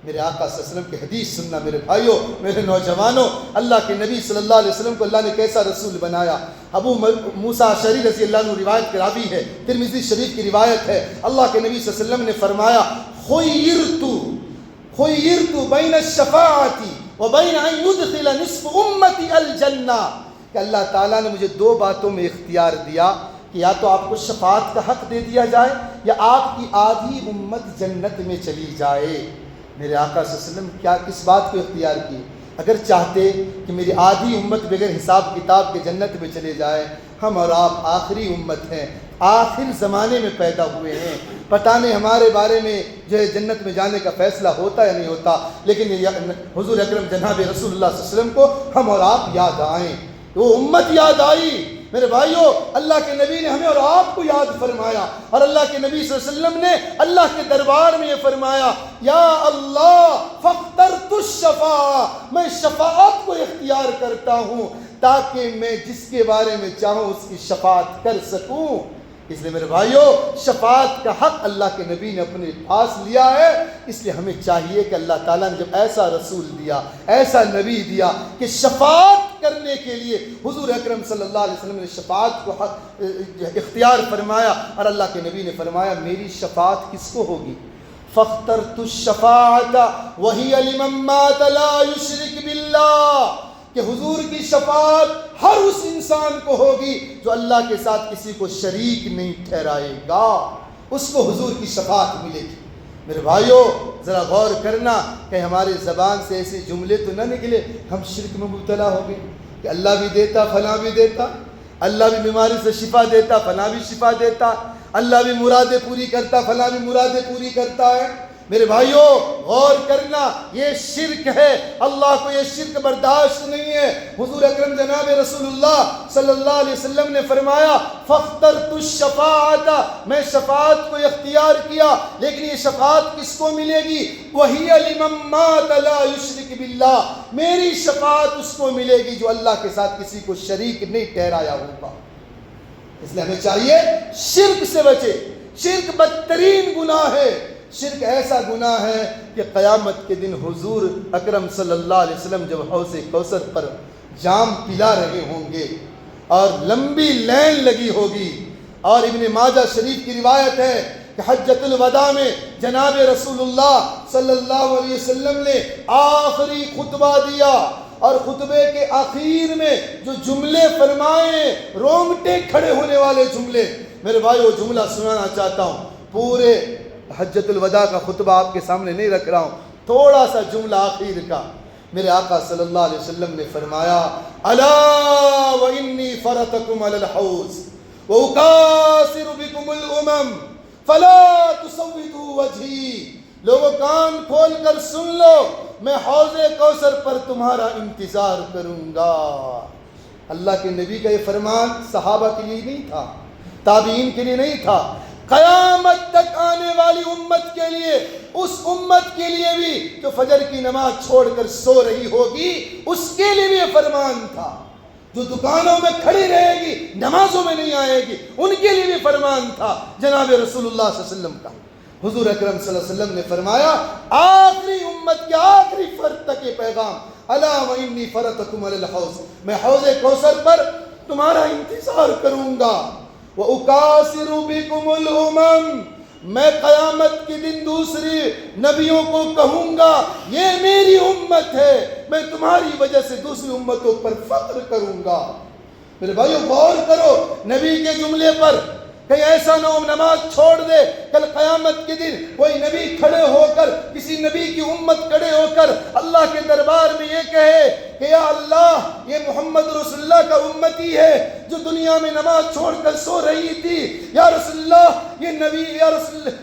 میرے آقا صلی اللہ علیہ وسلم کی حدیث سننا میرے بھائیوں، میرے نوجوانوں، اللہ کے نبی صلی اللہ علیہ وسلم کو اللہ نے کیسا رسول بنایا۔ ابو موسیٰ اشعری رضی اللہ عنہ روایت کے راوی ہے، ترمذی شریف کی روایت ہے، اللہ کے نبی صلی اللہ علیہ وسلم نے فرمایا خیرت بین الشفاعت وبین ان يدخل نصف امتی الجنہ، کہ اللہ تعالیٰ نے مجھے دو باتوں میں اختیار دیا کہ یا تو آپ کو شفاعت کا حق دے دیا جائے یا آپ کی آدھی امت جنت میں چلی جائے۔ میرے آقا صلی اللہ علیہ وسلم کیا کس بات کو اختیار کی؟ اگر چاہتے کہ میری آدھی امت بغیر حساب کتاب کے جنت میں چلے جائے، ہم اور آپ آخری امت ہیں، آخر زمانے میں پیدا ہوئے ہیں، پتہ نہیں ہمارے بارے میں جو ہے جنت میں جانے کا فیصلہ ہوتا یا نہیں ہوتا، لیکن حضور اکرم جناب رسول اللہ صلی اللہ علیہ وسلم کو ہم اور آپ یاد آئیں، وہ امت یاد آئی۔ میرے بھائیوں اللہ کے نبی نے ہمیں اور آپ کو یاد فرمایا، اور اللہ کے نبی صلی اللہ علیہ وسلم نے اللہ کے دربار میں یہ فرمایا یا اللہ فاخترت الشفاعہ، میں شفاعت کو اختیار کرتا ہوں تاکہ میں جس کے بارے میں چاہوں اس کی شفاعت کر سکوں۔ اس لیے میرے بھائیوں شفاعت کا حق اللہ کے نبی نے اپنے پاس لیا ہے، اس لیے ہمیں چاہیے کہ اللہ تعالیٰ نے جب ایسا رسول دیا، ایسا نبی دیا کہ شفاعت کرنے کے لیے حضور اکرم صلی اللہ علیہ وسلم نے شفاعت کو حق اختیار فرمایا، اور اللہ کے نبی نے فرمایا میری شفاعت کس کو ہوگی؟ فاخترت الشفاعت وہی لمن مات لا یشرک باللہ، کہ حضور کی شفاعت ہر اس انسان کو ہوگی جو اللہ کے ساتھ کسی کو شریک نہیں ٹھہرائے گا، اس کو حضور کی شفاعت ملے گی۔ میرے بھائیوں ذرا غور کرنا کہ ہمارے زبان سے ایسے جملے تو نہ نکلے ہم شرک میں مبتلا ہو گئے کہ اللہ بھی دیتا فلاں بھی دیتا، اللہ بھی بیماری سے شفا دیتا فلاں بھی شفا دیتا، اللہ بھی مرادیں پوری کرتا فلاں بھی مرادیں پوری کرتا ہے۔ میرے بھائیوں غور کرنا، یہ شرک ہے، اللہ کو یہ شرک برداشت نہیں ہے۔ حضور اکرم جناب رسول اللہ صلی اللہ علیہ وسلم نے فرمایا فاخترت الشفاعت، میں شفاعت کو اختیار کیا، لیکن یہ شفاعت کس کو ملے گی؟ وہی لمن مات لا یشرک باللہ، میری شفاعت اس کو ملے گی جو اللہ کے ساتھ کسی کو شریک نہیں ٹھہرایا ہوگا۔ اس لیے ہمیں چاہیے شرک سے بچے، شرک بدترین گناہ ہے، شرک ایسا گناہ ہے کہ قیامت کے دن حضور اکرم صلی اللہ علیہ وسلم جب حوض کوثر پر جام پلا رہے ہوں گے اور لمبی لائن لگی ہوگی، اور ابن ماجہ شریف کی روایت ہے کہ حجۃ الوداع میں جناب رسول اللہ صلی اللہ علیہ وسلم نے آخری خطبہ دیا، اور خطبے کے آخر میں جو جملے فرمائے، رونگٹے کھڑے ہونے والے جملے، میرے بھائیو جملہ سنانا چاہتا ہوں. پورے حجۃ الوداع کا خطبہ آپ کے سامنے نہیں رکھ رہا ہوں، تھوڑا سا جملہ آخر کا. میرے آقا صلی اللہ علیہ وسلم نے فرمایا الا وانی فرتکم علی الحوض واکاثر بکم الامم فلا تسودوا وجہی. لوگوں کان کھول کر سن لو، میں حوض کوثر پر تمہارا انتظار کروں گا. اللہ کے نبی کا یہ فرمان صحابہ کے لیے نہیں تھا، تابعین کے لیے نہیں تھا، قیامت تک آنے والی امت کے لیے، اس امت کے لیے بھی جو فجر کی نماز چھوڑ کر سو رہی ہوگی، اس کے لیے بھی یہ فرمان تھا. جو دکانوں میں کھڑی رہے گی، نمازوں میں نہیں آئے گی، ان کے لیے بھی فرمان تھا جناب رسول اللہ صلی اللہ علیہ وسلم کا. حضور اکرم صلی اللہ علیہ وسلم نے فرمایا آخری امت کے آخری فرد تک یہ پیغام، الا وانی فرتکم علی الحوض، میں حوض کوثر پر تمہارا انتظار کروں گا. وَأُكَاسِرُ بِكُمُ الْأُمَمْ، میں قیامت کے دن دوسری نبیوں کو کہوں گا یہ میری امت ہے، میں تمہاری وجہ سے دوسری امتوں پر فخر کروں گا. میرے بھائیو غور کرو نبی کے جملے پر، کہیں ایسا نہ ہو نماز چھوڑ دے، کل قیامت کے دن کوئی نبی کھڑے ہو کر، کسی نبی کی امت کھڑے ہو کر اللہ کے دربار میں یہ کہے کہ یا اللہ یہ محمد رسول اللہ کا امتی ہے جو دنیا میں نماز چھوڑ کر سو رہی تھی. یا رسول اللہ یہ نبی،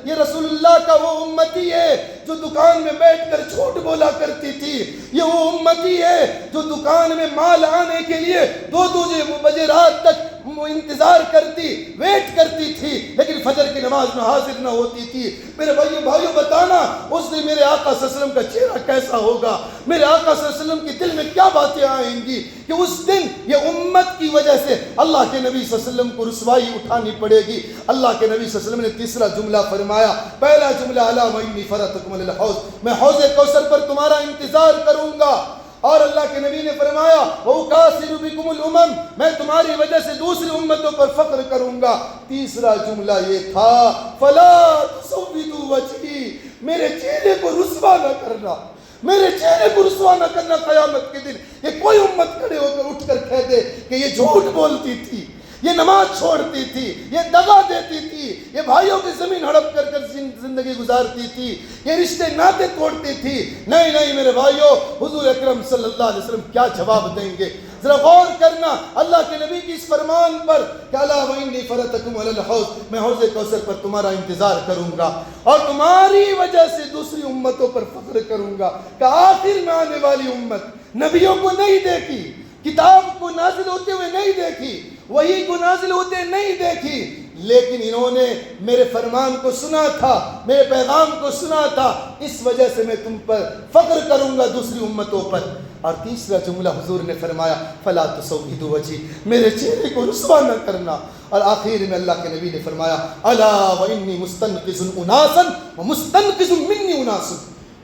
یہ رسول اللہ کا وہ امتی ہے جو دکان میں بیٹھ کر جھوٹ بولا کرتی تھی. یہ وہ امتی ہے جو دکان میں مال آنے کے لیے 2 بجے رات تک انتظار کرتی، ویٹ کرتی تھی، لیکن فجر کی نماز میں حاضر نہ ہوتی تھی. میرے بھائیوں بتانا اس دن میرے آقا صلی اللہ علیہ وسلم کا چہرہ کیسا ہوگا، میرے آقا صلی اللہ علیہ وسلم کے دل میں کیا باتیں آئیں گی کہ اس دن یہ امت کی وجہ سے اللہ کے نبی صلی اللہ علیہ وسلم کو رسوائی اٹھانی پڑے گی. اللہ کے نبی صلی اللہ علیہ وسلم نے تیسرا جملہ فرمایا، پہلا جملہ الا وانی فرتکم علی الحوض، میں حوض کوثر پر تمہارا انتظار کروں گا. اور اللہ کے نبی نے فرمایا وَأُكَاسِرُ بِكُمُ الْأُمَمْ، میں تمہاری وجہ سے دوسری امتوں پر فخر کروں گا. تیسرا جملہ یہ تھا فَلَا تُسَوِّدُوا وَجْهِي، میرے چہرے کو رسوا نہ کرنا، میرے چہرے کو رسوا نہ کرنا قیامت کے دن. یہ کوئی امت کھڑے ہو کر اٹھ کر کہہ دے کہ یہ جھوٹ بولتی تھی، یہ نماز چھوڑتی تھی، یہ دغا دیتی تھی، یہ بھائیوں کی زمین ہڑپ کر کر زندگی گزارتی تھی، یہ رشتے ناطے توڑتی تھی. نہیں نہیں میرے بھائیوں، حضور اکرم صلی اللہ علیہ وسلم کیا جواب دیں گے؟ ذرا غور کرنا اللہ کے نبی کی اس فرمان پر کہ الا وانی فرتکم علی الحوض، میں حوض کوثر پر تمہارا انتظار کروں گا اور تمہاری وجہ سے دوسری امتوں پر فخر کروں گا. کہ آخر میں آنے والی امت نبیوں کو نہیں دیکھی، کتاب کو نازل ہوتے ہوئے نہیں دیکھی، وحی کو نازل ہوتے نہیں دیکھی، لیکن انہوں نے میرے فرمان کو سنا تھا، میرے پیغام کو سنا تھا، اس وجہ سے میں تم پر فخر کروں گا دوسری امتوں پر. اور تیسرا جملہ حضور نے فرمایا فلا تسودوا وجہی، میرے چہرے کو رسوا نہ کرنا. اور آخر میں اللہ کے نبی نے فرمایا الا وانی مستنقذ اناسا ومستنقذ منی اناس،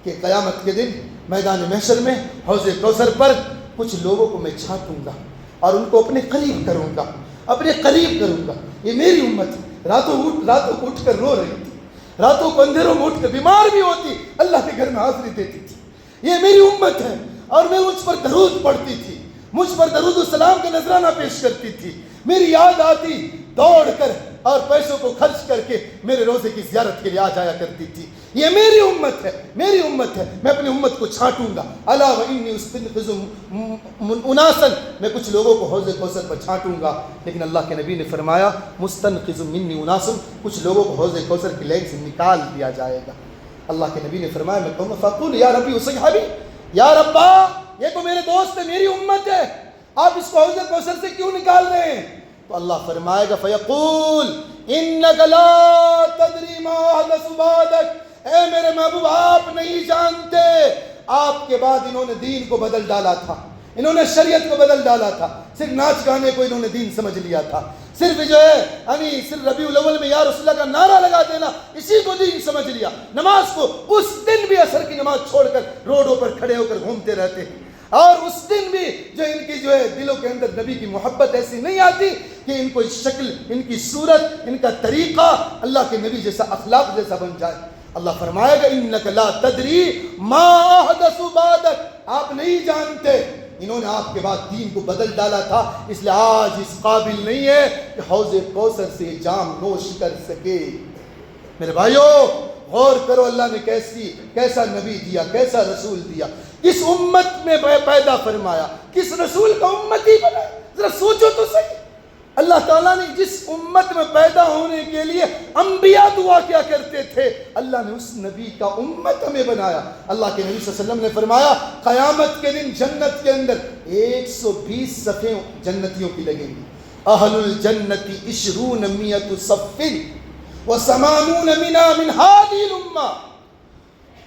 کہ قیامت کے دن میدان محشر میں حوض کوثر پر کچھ لوگوں کو میں چھانٹوں گا اور ان کو اپنے قریب کروں گا، اپنے قریب کروں گا. یہ میری امت ہے، راتوں کو اٹھ کر رو رہی تھی، راتوں کو اندھیروں میں اٹھ کر بیمار بھی ہوتی اللہ کے گھر میں حاضری دیتی تھی. یہ میری امت ہے اور میں مجھ پر درود پڑھتی تھی، مجھ پر درود السلام کا نذرانہ پیش کرتی تھی. میری یاد آتی دوڑ کر اور پیسوں کو خرچ کر کے میرے روزے کی زیارت کے لیے آ جایا کرتی تھی. یہ میری امت ہے، میری امت ہے، میں اپنی امت کو چھانٹوں گا. الا وانی استنقذ اناسا، میں کچھ لوگوں کو حوض کوثر پر چھانٹوں گا. لیکن اللہ کے نبی نے فرمایا مستنقذ منی اناس، کچھ لوگوں کو حوض کوثر کی لین سے نکال دیا جائے گا. اللہ کے نبی نے فرمایا میں کہوں گا فاقول یا ربی وصحابی، یا ربا یہ تو میرے دوست ہے، میری امت ہے، آپ اس کو حوض کوثر سے کیوں نکال رہے ہیں؟ تو اللہ فرمائے گا فیقول انک لا تدری ما احدث بعدک، اے میرے محبوب آپ نہیں جانتے، آپ کے بعد انہوں نے دین کو بدل ڈالا تھا، انہوں نے شریعت کو بدل ڈالا تھا، صرف ناچ گانے کو انہوں نے دین سمجھ لیا تھا، صرف جو ہے صرف ربیع الاول میں یا رسول اللہ کا نعرہ لگا دینا اسی کو دین سمجھ لیا. نماز کو اس دن بھی عصر کی نماز چھوڑ کر روڈوں پر کھڑے ہو کر گھومتے رہتے ہیں، اور اس دن بھی جو ان کی جو ہے دلوں کے اندر نبی کی محبت ایسی نہیں آتی کہ ان کو شکل، ان کی صورت، ان کا طریقہ اللہ کے نبی جیسا، اخلاق جیسا بن جائے. اللہ فرمائے گا انک لا تدری ما احدث بعدک، آپ نہیں جانتے انہوں نے آپ کے بعد دین کو بدل ڈالا تھا، اس لیے آج اس قابل نہیں ہے کہ حوض کوثر سے جام نوش کر سکے۔ میرے بھائیوں غور کرو، اللہ نے کیسا نبی دیا، کیسا رسول دیا، کس امت میں پیدا فرمایا، کس رسول کا امتی بنایا۔ ذرا سوچو تو صحیح، اللہ تعالیٰ نے جس امت میں پیدا ہونے کے لیے انبیاء دعا کیا کرتے تھے، اللہ نے اس نبی کا امت ہمیں بنایا۔ اللہ کے نبی صلی اللہ علیہ وسلم نے فرمایا قیامت کے دن جنت کے اندر 120 صفیں جنتیوں کی لگیں گی۔ اہل الجنت 20 مئۃ صف و80 منا من هذه الامہ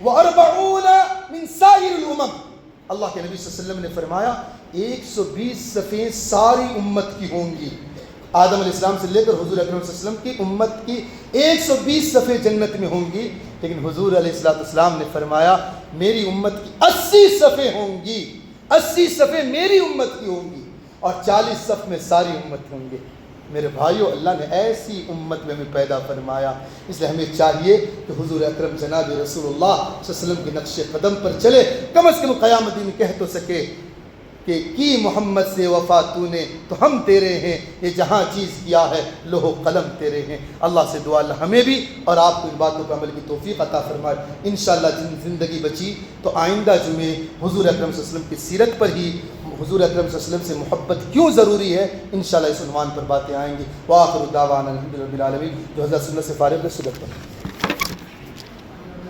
و40 من سائر الامم۔ اللہ کے نبی صلی اللہ علیہ وسلم نے فرمایا 120 صفیں ساری امت کی ہوں گی، آدم علیہ السلام سے لے کر حضور اکرم صلی اللہ علیہ وسلم کی امت کی 120 صفیں جنت میں ہوں گی، لیکن حضور علیہ السلام نے فرمایا میری امت کی 80 صفیں ہوں گی، 80 صفیں میری امت کی ہوں گی اور 40 صف میں ساری امت ہوں گے۔ میرے بھائیوں اللہ نے ایسی امت میں ہمیں پیدا فرمایا، اس لیے ہمیں چاہیے کہ حضور اکرم جناب رسول اللہ صلی اللہ علیہ وسلم کے نقش قدم پر چلے، کم از کم قیامت دن کہہ تو سکے کہ کی محمد سے وفا تو نے تو ہم تیرے ہیں، یہ جہاں چیز کیا ہے لوح و قلم تیرے ہیں۔ اللہ سے دعا اللہ ہمیں بھی اور آپ کو ان باتوں پر عمل کی توفیق عطا فرمائے۔ انشاءاللہ جن زندگی بچی تو آئندہ جمعے حضور اکرم صلی اللہ علیہ وسلم کی سیرت پر ہی، حضور اکرم صلی اللہ علیہ وسلم سے محبت کیوں ضروری ہے، انشاءاللہ اس عنوان پر باتیں آئیں گی۔ وآخر دعوانا الحمد للہ رب العالمین۔ جو حضرت سنت سے فارغ ہے سنت پر